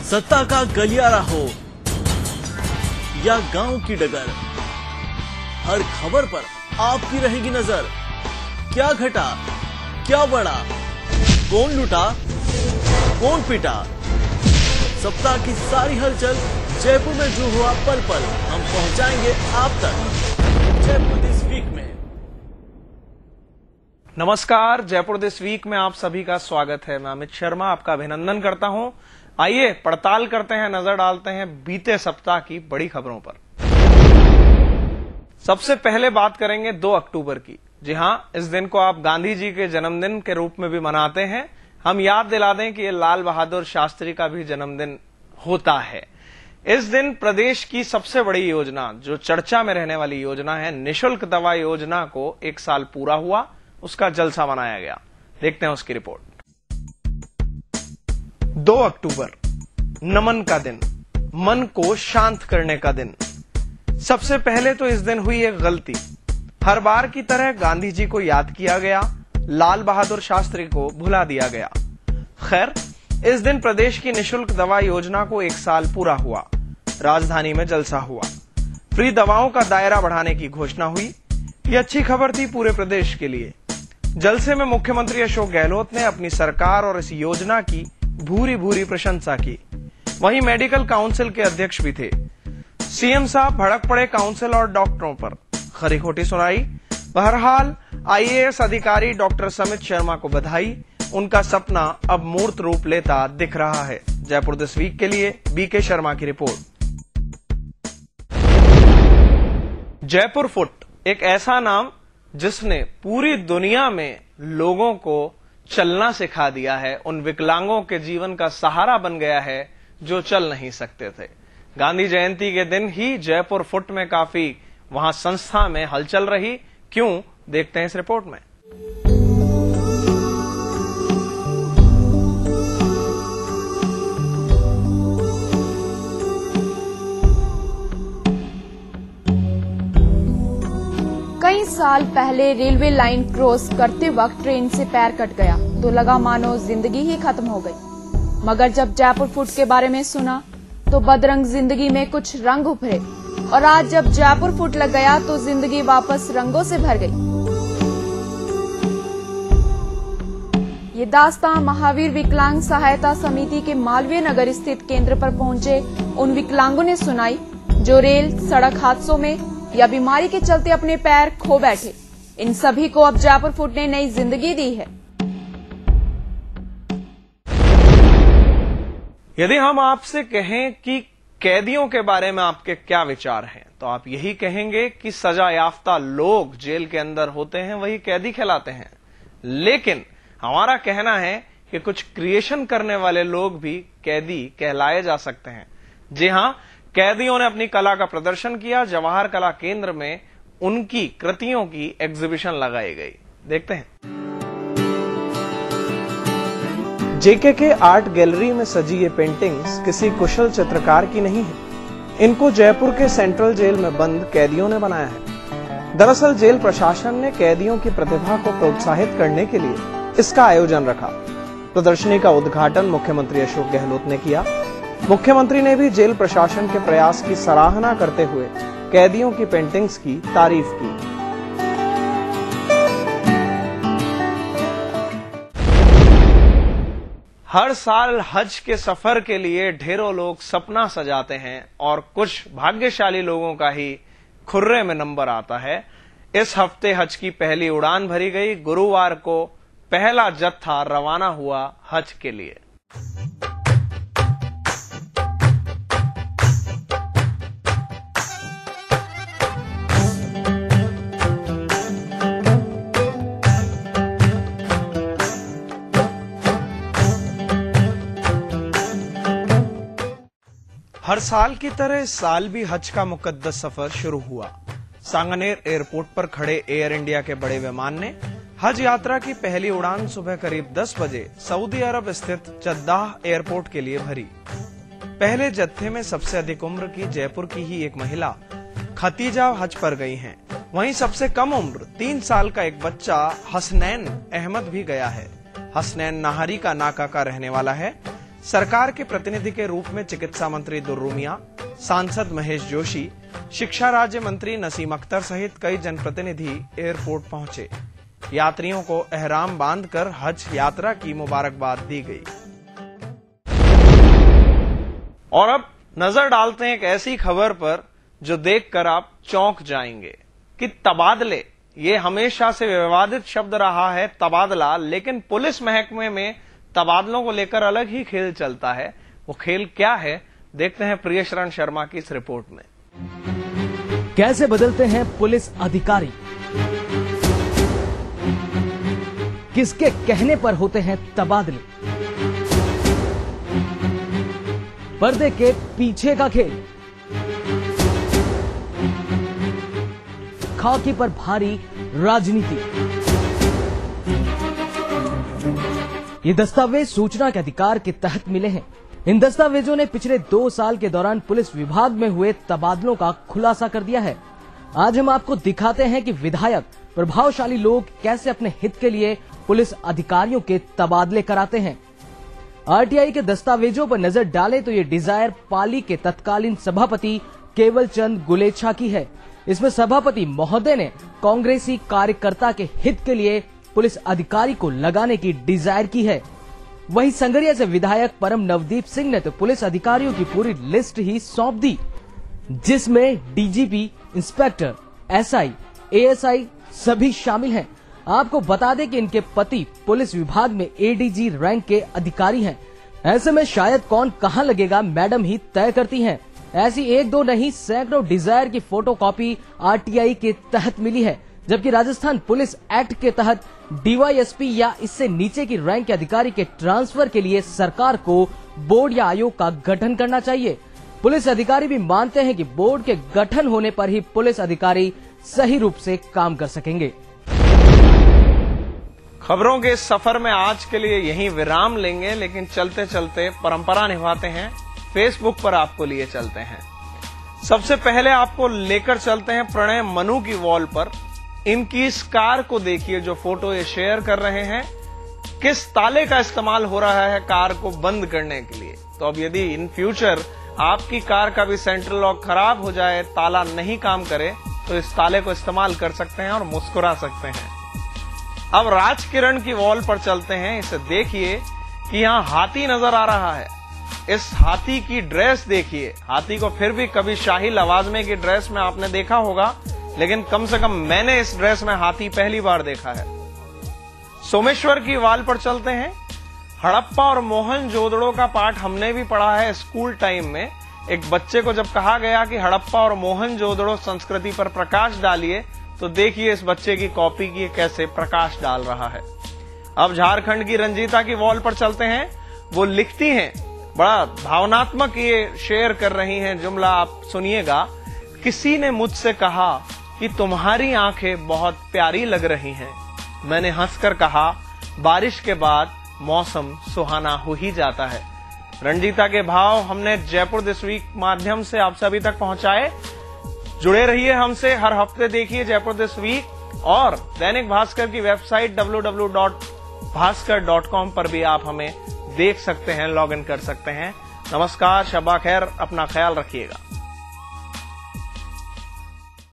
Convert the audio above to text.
सत्ता का गलियारा हो या गांव की डगर, हर खबर पर आपकी रहेगी नजर। क्या घटा, क्या बढ़ा, कौन लुटा, कौन पिटा, सप्ताह की सारी हलचल जयपुर में जो हुआ पल पल हम पहुंचाएंगे आप तक जयपुर दिस वीक में। नमस्कार, जयपुर दिस वीक में आप सभी का स्वागत है। मैं अमित शर्मा आपका अभिनंदन करता हूं। आइए पड़ताल करते हैं, नजर डालते हैं बीते सप्ताह की बड़ी खबरों पर। सबसे पहले बात करेंगे 2 अक्टूबर की। जी हां, इस दिन को आप गांधी जी के जन्मदिन के रूप में भी मनाते हैं। हम याद दिला दें कि ये लाल बहादुर शास्त्री का भी जन्मदिन होता है। इस दिन प्रदेश की सबसे बड़ी योजना, जो चर्चा में रहने वाली योजना है, निःशुल्क दवा योजना को 1 साल पूरा हुआ, उसका जलसा मनाया गया। देखते हैं उसकी रिपोर्ट। 2 अक्टूबर, नमन का दिन, मन को शांत करने का दिन। सबसे पहले तो इस दिन हुई एक गलती। हर बार की तरह गांधी जी को याद किया गया, लाल बहादुर शास्त्री को भुला दिया गया। खैर, इस दिन प्रदेश की निःशुल्क दवा योजना को 1 साल पूरा हुआ। राजधानी में जलसा हुआ, फ्री दवाओं का दायरा बढ़ाने की घोषणा हुई। यह अच्छी खबर थी पूरे प्रदेश के लिए। जलसे में मुख्यमंत्री अशोक गहलोत ने अपनी सरकार और इस योजना की भूरी भूरी प्रशंसा की। वहीं मेडिकल काउंसिल के अध्यक्ष भी थे। सीएम साहब भड़क पड़े काउंसिल और डॉक्टरों पर, खरी खोटी सुनाई। बहरहाल आईएएस अधिकारी डॉक्टर समित शर्मा को बधाई, उनका सपना अब मूर्त रूप लेता दिख रहा है। जयपुर दिस वीक के लिए बीके शर्मा की रिपोर्ट। जयपुर फुट, एक ऐसा नाम जिसने पूरी दुनिया में लोगों को चलना सिखा दिया है, उन विकलांगों के जीवन का सहारा बन गया है जो चल नहीं सकते थे। गांधी जयंती के दिन ही जयपुर फुट में काफी वहां संस्था में हलचल रही। क्यों, देखते हैं इस रिपोर्ट में। कई साल पहले रेलवे लाइन क्रॉस करते वक्त ट्रेन से पैर कट गया तो लगा मानो जिंदगी ही खत्म हो गई। मगर जब जयपुर फुट के बारे में सुना तो बदरंग जिंदगी में कुछ रंग उभरे और आज जब जयपुर फुट लग गया तो जिंदगी वापस रंगों से भर गई। ये दास्तां महावीर विकलांग सहायता समिति के मालवीय नगर स्थित केंद्र पर पहुंचे उन विकलांगों ने सुनाई जो रेल, सड़क हादसों में या बीमारी के चलते अपने पैर खो बैठे। इन सभी को अब जयपुर फुट ने नई जिंदगी दी है। यदि हम आपसे कहें कि कैदियों के बारे में आपके क्या विचार हैं, तो आप यही कहेंगे कि सजा याफ्ता लोग जेल के अंदर होते हैं वही कैदी कहलाते हैं। लेकिन हमारा कहना है कि कुछ क्रिएशन करने वाले लोग भी कैदी कहलाए जा सकते हैं। जी हां, कैदियों ने अपनी कला का प्रदर्शन किया। जवाहर कला केंद्र में उनकी कृतियों की एग्जीबिशन लगाई गई। देखते हैं। जेके के आर्ट गैलरी में सजी ये पेंटिंग्स किसी कुशल चित्रकार की नहीं है। इनको जयपुर के सेंट्रल जेल में बंद कैदियों ने बनाया है। दरअसल जेल प्रशासन ने कैदियों की प्रतिभा को प्रोत्साहित करने के लिए इसका आयोजन रखा। प्रदर्शनी का उद्घाटन मुख्यमंत्री अशोक गहलोत ने किया। मुख्यमंत्री ने भी जेल प्रशासन के प्रयास की सराहना करते हुए कैदियों की पेंटिंग्स की तारीफ की। हर साल हज के सफर के लिए ढेरों लोग सपना सजाते हैं और कुछ भाग्यशाली लोगों का ही खुर्रे में नंबर आता है। इस हफ्ते हज की पहली उड़ान भरी गई। गुरुवार को पहला जत्था रवाना हुआ हज के लिए। हर साल की तरह इस साल भी हज का मुकद्दस सफर शुरू हुआ। सांगनेर एयरपोर्ट पर खड़े एयर इंडिया के बड़े विमान ने हज यात्रा की पहली उड़ान सुबह करीब 10 बजे सऊदी अरब स्थित जद्दाह एयरपोर्ट के लिए भरी। पहले जत्थे में सबसे अधिक उम्र की जयपुर की ही एक महिला खतीजा हज पर गई हैं। वहीं सबसे कम उम्र 3 साल का एक बच्चा हसनैन अहमद भी गया है। हसनैन नाहरी का नाका का रहने वाला है। सरकार के प्रतिनिधि के रूप में चिकित्सा मंत्री दुर्रू मियां, सांसद महेश जोशी, शिक्षा राज्य मंत्री नसीम अख्तर सहित कई जनप्रतिनिधि एयरपोर्ट पहुंचे। यात्रियों को एहराम बांधकर हज यात्रा की मुबारकबाद दी गई। और अब नजर डालते हैं एक ऐसी खबर पर जो देखकर आप चौंक जाएंगे कि तबादले, ये हमेशा से विवादित शब्द रहा है तबादला, लेकिन पुलिस महकमे में तबादलों को लेकर अलग ही खेल चलता है। वो खेल क्या है, देखते हैं प्रियशरण शर्मा की इस रिपोर्ट में। कैसे बदलते हैं पुलिस अधिकारी, किसके कहने पर होते हैं तबादले, पर्दे के पीछे का खेल, खाकी पर भारी राजनीति। ये दस्तावेज सूचना के अधिकार के तहत मिले हैं। इन दस्तावेजों ने पिछले 2 साल के दौरान पुलिस विभाग में हुए तबादलों का खुलासा कर दिया है। आज हम आपको दिखाते हैं कि विधायक, प्रभावशाली लोग कैसे अपने हित के लिए पुलिस अधिकारियों के तबादले कराते हैं। आरटीआई के दस्तावेजों पर नजर डालें तो ये डिजायर पाली के तत्कालीन सभापति केवल चंद गुलेछा की है। इसमें सभापति महोदय ने कांग्रेसी कार्यकर्ता के हित के लिए पुलिस अधिकारी को लगाने की डिजायर की है। वहीं संगरिया से विधायक परम नवदीप सिंह ने तो पुलिस अधिकारियों की पूरी लिस्ट ही सौंप दी, जिसमें डीजीपी, इंस्पेक्टर, एसआई, एएसआई सभी शामिल हैं। आपको बता दें कि इनके पति पुलिस विभाग में एडीजी रैंक के अधिकारी हैं। ऐसे में शायद कौन कहां लगेगा मैडम ही तय करती हैं। ऐसी 1-2 नहीं, सैकड़ों डिजायर की फोटोकॉपी आरटीआई के तहत मिली है, जबकि राजस्थान पुलिस एक्ट के तहत डीवाईएसपी या इससे नीचे की रैंक के अधिकारी के ट्रांसफर के लिए सरकार को बोर्ड या आयोग का गठन करना चाहिए। पुलिस अधिकारी भी मानते हैं कि बोर्ड के गठन होने पर ही पुलिस अधिकारी सही रूप से काम कर सकेंगे। खबरों के सफर में आज के लिए यहीं विराम लेंगे, लेकिन चलते चलते परंपरा निभाते हैं, फेसबुक पर आपको लिए चलते हैं। सबसे पहले आपको लेकर चलते हैं प्रणय मनु की वॉल पर। इनकी इस कार को देखिए जो फोटो ये शेयर कर रहे हैं। किस ताले का इस्तेमाल हो रहा है कार को बंद करने के लिए। तो अब यदि इन फ्यूचर आपकी कार का भी सेंट्रल लॉक खराब हो जाए, ताला नहीं काम करे, तो इस ताले को इस्तेमाल कर सकते हैं और मुस्कुरा सकते हैं। अब राज किरण की वॉल पर चलते हैं। इसे देखिए कि यहाँ हाथी नजर आ रहा है। इस हाथी की ड्रेस देखिए। हाथी को फिर भी कभी शाही लवाजमे की ड्रेस में आपने देखा होगा, लेकिन कम से कम मैंने इस ड्रेस में हाथी पहली बार देखा है। सोमेश्वर की वॉल पर चलते हैं। हड़प्पा और मोहनजोदड़ो का पाठ हमने भी पढ़ा है स्कूल टाइम में। एक बच्चे को जब कहा गया कि हड़प्पा और मोहनजोदड़ो संस्कृति पर प्रकाश डालिए, तो देखिए इस बच्चे की कॉपी की कैसे प्रकाश डाल रहा है। अब झारखंड की रंजीता की वॉल पर चलते हैं। वो लिखती हैं, बड़ा भावनात्मक ये शेयर कर रही हैं जुमला, आप सुनिएगा। किसी ने मुझसे कहा कि तुम्हारी आंखें बहुत प्यारी लग रही हैं। मैंने हंसकर कहा, बारिश के बाद मौसम सुहाना हो ही जाता है। रंजीता के भाव हमने जयपुर दिस वीक माध्यम से आप सभी तक पहुंचाए। जुड़े रहिए हमसे, हर हफ्ते देखिए जयपुर दिस वीक, और दैनिक भास्कर की वेबसाइट www.bhaskar.com पर भी आप हमें देख सकते हैं, लॉग इन कर सकते हैं। नमस्कार, शब्बा खैर, अपना ख्याल रखिएगा।